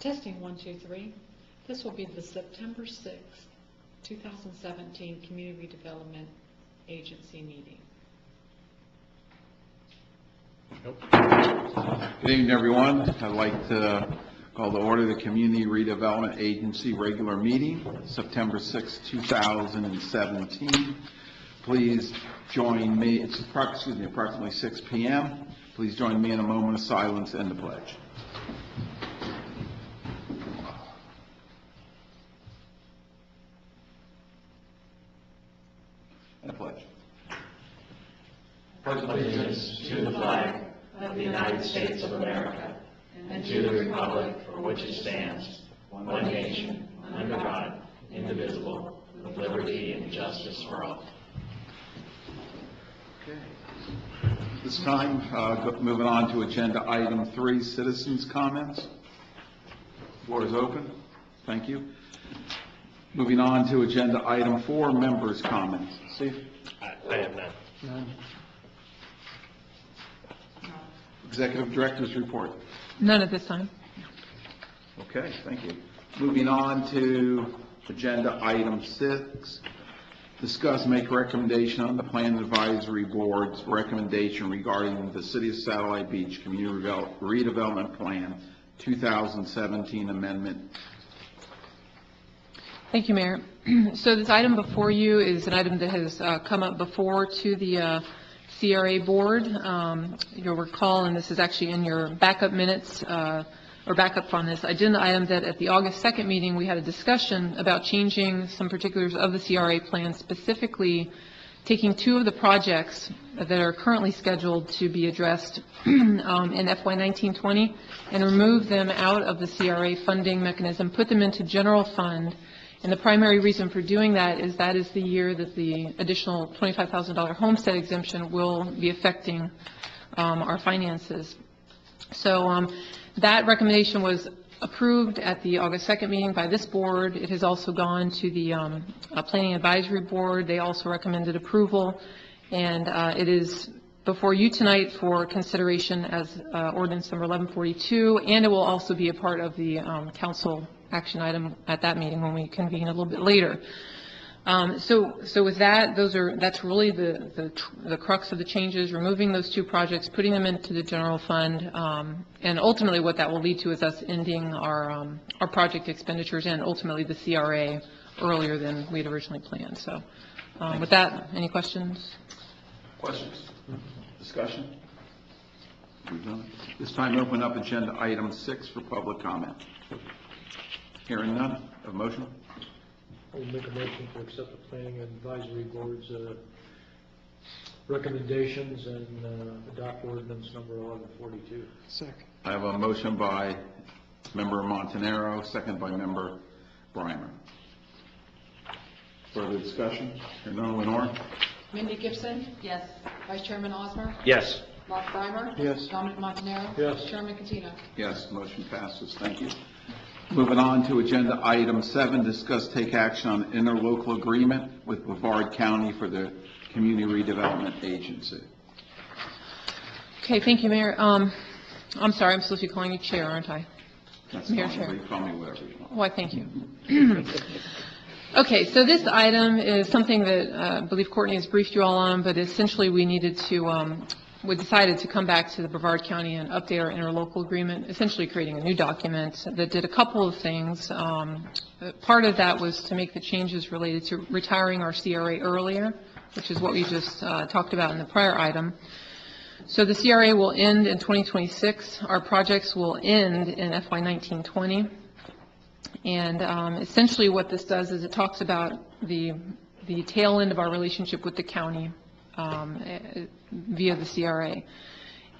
Testing 1, 2, 3. This will be the September 6th, 2017 Community Redevelopment Agency meeting. Good evening, everyone. I'd like to call to order the Community Redevelopment Agency regular meeting, September 6, 2017. Please join me. It's approximately 6 p.m. Please join me in a moment of silence and the pledge. And a pledge. Pledge allegiance to the flag of the United States of America and to the republic for which it stands, one nation, under God, indivisible, with liberty and justice for all. Okay. This time, moving on to agenda item 3, citizens' comments. Floor is open. Thank you. Moving on to agenda item 4, members' comments. Steve? I have none. None. Executive Director's report. None at this time. Okay, thank you. Moving on to agenda item 6, discuss, make recommendation on the Plan Advisory Board's recommendation regarding the City of Satellite Beach Community Redevelopment Plan 2017 amendment. Thank you, Mayor. So this item before you is an item that has come up before to the CRA board. You'll recall, and this is actually in your backup minutes, or backup on this agenda item, that at the August 2nd meeting we had a discussion about changing some particulars of the CRA plan, specifically taking 2 of the projects that are currently scheduled to be addressed in FY 19-20 and remove them out of the CRA funding mechanism, put them into general fund. And the primary reason for doing that is the year that the additional $25,000 homestead exemption will be affecting our finances. So that recommendation was approved at the August 2nd meeting by this board. It has also gone to the Planning Advisory Board. They also recommended approval, and it is before you tonight for consideration as ordinance number 1142, and it will also be a part of the council action item at that meeting when we convene a little bit later. So with that, that's really the crux of the changes, removing those 2 projects, putting them into the general fund, and ultimately what that will lead to is us ending our project expenditures and ultimately the CRA earlier than we had originally planned. So with that, any questions? Questions? Discussion? This time open up agenda item 6 for public comment. Hearing none, a motion? I will make a motion to accept the Planning Advisory Board's recommendations and adopt ordinance number 1142. Second. I have a motion by Member Montanaro, second by Member Brimer. Further discussion? Hearing none, Lenore? Mindy Gibson? Yes. Vice Chairman Osmer? Yes. Mark Brimer? Yes. Dominic Montanaro? Yes. Chairman Catino? Yes, motion passes. Thank you. Moving on to agenda item 7, discuss take action on interlocal agreement with Brevard County for the Community Redevelopment Agency. Okay, thank you, Mayor. I'm sorry, I'm supposed to be calling you Chair, aren't I? That's Mayor fine. Chair. You call me whatever you want. Why, thank you. Okay, so this item is something that I believe Courtney has briefed you all on, but essentially we needed to, we decided to come back to the Brevard County and update our interlocal agreement, essentially creating a new document that did a couple of things. Part of that was to make the changes related to retiring our CRA earlier, which is what we just talked about in the prior item. So the CRA will end in 2026. Our projects will end in FY 19-20. And essentially what this does is it talks about the tail end of our relationship with the county via the CRA.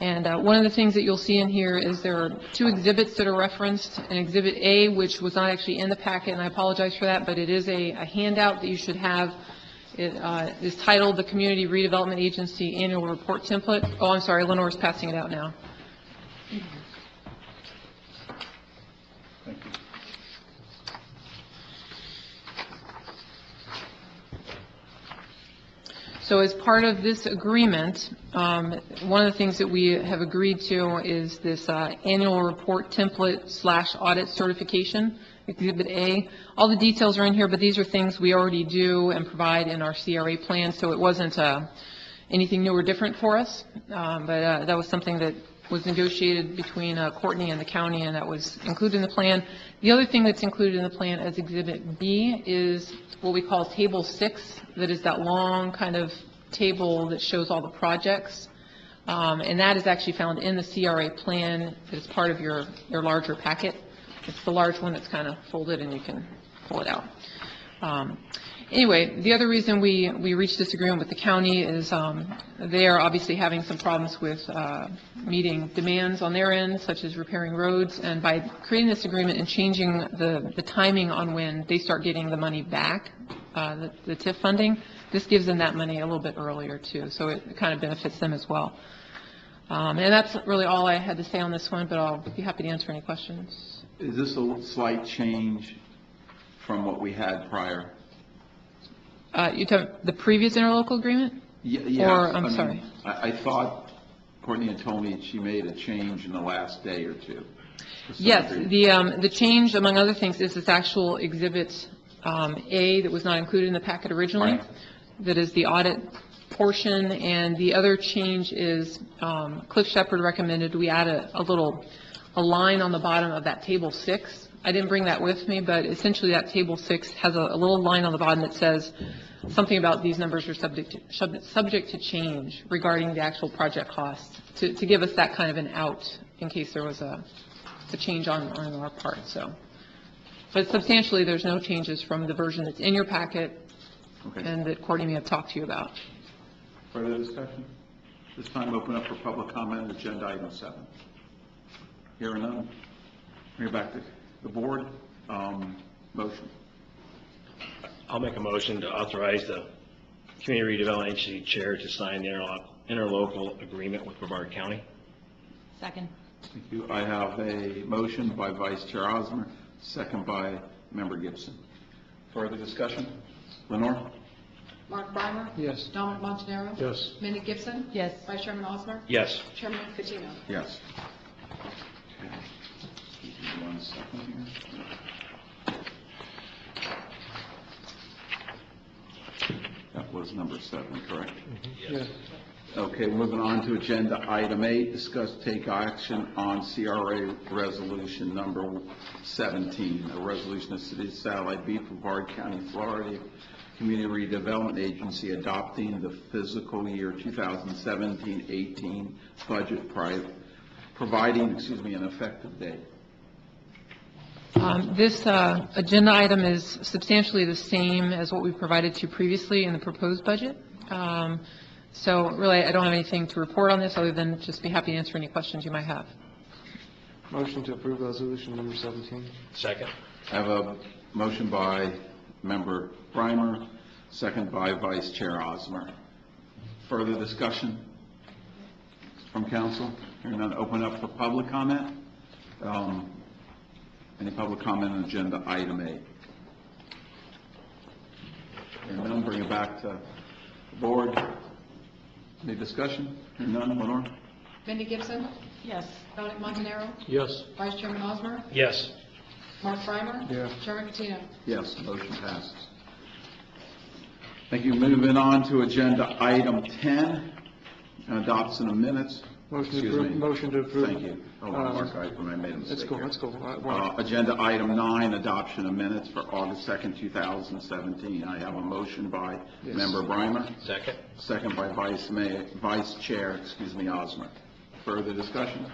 And one of the things that you'll see in here is there are 2 exhibits that are referenced. An Exhibit A, which was not actually in the packet, and I apologize for that, but it is a handout that you should have. It is titled the Community Redevelopment Agency Annual Report Template. Oh, I'm sorry, Lenore's passing it out now. Thank you. So as part of this agreement, one of the things that we have agreed to is this annual report template/audit certification, Exhibit A. All the details are in here, but these are things we already do and provide in our CRA plan, so it wasn't anything new or different for us. But that was something that was negotiated between Courtney and the county, and that was included in the plan. The other thing that's included in the plan as Exhibit B is what we call Table 6, that is that long kind of table that shows all the projects. And that is actually found in the CRA plan as part of your larger packet. It's the large one that's kind of folded, and you can pull it out. Anyway, the other reason we reached this agreement with the county is they are obviously having some problems with meeting demands on their end, such as repairing roads, and by creating this agreement and changing the timing on when they start getting the money back, the TIF funding, this gives them that money a little bit earlier too, so it kind of benefits them as well. And that's really all I had to say on this one, but I'll be happy to answer any questions. Is this a slight change from what we had prior? You took the previous interlocal agreement? Yeah. Or, I'm sorry. I thought Courtney had told me she made a change in the last day or two. Yes, the change, among other things, is this actual Exhibit A that was not included in the packet originally. Right. That is the audit portion, and the other change is Cliff Shepard recommended we add a line on the bottom of that Table 6. I didn't bring that with me, but essentially that Table 6 has a little line on the bottom that says something about these numbers are subject to change regarding the actual project costs, to give us that kind of an out in case there was a change on our part. So, but substantially there's no changes from the version that's in your packet. Okay. And that Courtney may have talked to you about. Further discussion? This time open up for public comment on agenda item 7. Hearing none. Bring it back to the board. Motion. I'll make a motion to authorize the Community Redevelopment Agency Chair to sign the interlocal agreement with Brevard County. Second. Thank you. I have a motion by Vice Chair Osmer, second by Member Gibson. Further discussion? Lenore? Mark Breimer? Yes. Dominic Montanaro? Yes. Mindy Gibson? Yes. Vice Chairman Osmer? Yes. Chairman Catino? Yes. Okay. Give me 1 second here. That was number 7, correct? Yes. Okay, moving on to agenda item 8, discuss take action on CRA resolution number 17, a resolution of City of Satellite Beach, Brevard County, Florida, Community Redevelopment Agency adopting the fiscal year 2017-18 budget providing, an effective date. This agenda item is substantially the same as what we provided to you previously in the proposed budget. So really, I don't have anything to report on this other than just be happy to answer any questions you might have. Motion to approve resolution number 17. Second. I have a motion by Member Breimer, second by Vice Chair Osmer. Further discussion from council? Hearing none, open up for public comment. Any public comment on agenda item 8? Hearing none, bring it back to the board. Any discussion? Hearing none, Lenore? Mindy Gibson? Yes. Dominic Montanaro? Yes. Vice Chairman Osmer? Yes. Mark Breimer? Yes. Chairman Catino? Yes, motion passes. Thank you. Moving on to agenda item 10, adoption of minutes. Motion to approve. Thank you. Hold on, Mark, I made a mistake here. Let's go. Agenda item 9, adoption of minutes for August 2nd, 2017. I have a motion by Yes. Member Breimer, Second. second by Vice Chair, Osmer. Further discussion?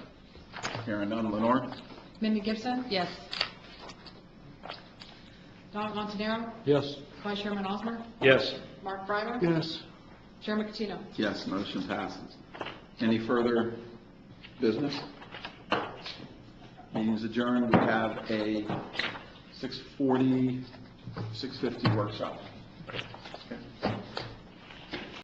Hearing none. Lenore? Mindy Gibson? Yes. Dominic Montanaro? Yes. Vice Chairman Osmer? Yes. Mark Breimer? Yes. Chairman Catino? Yes, motion passes. Any further business? Meeting's adjourned. We have a 6:50 workshop.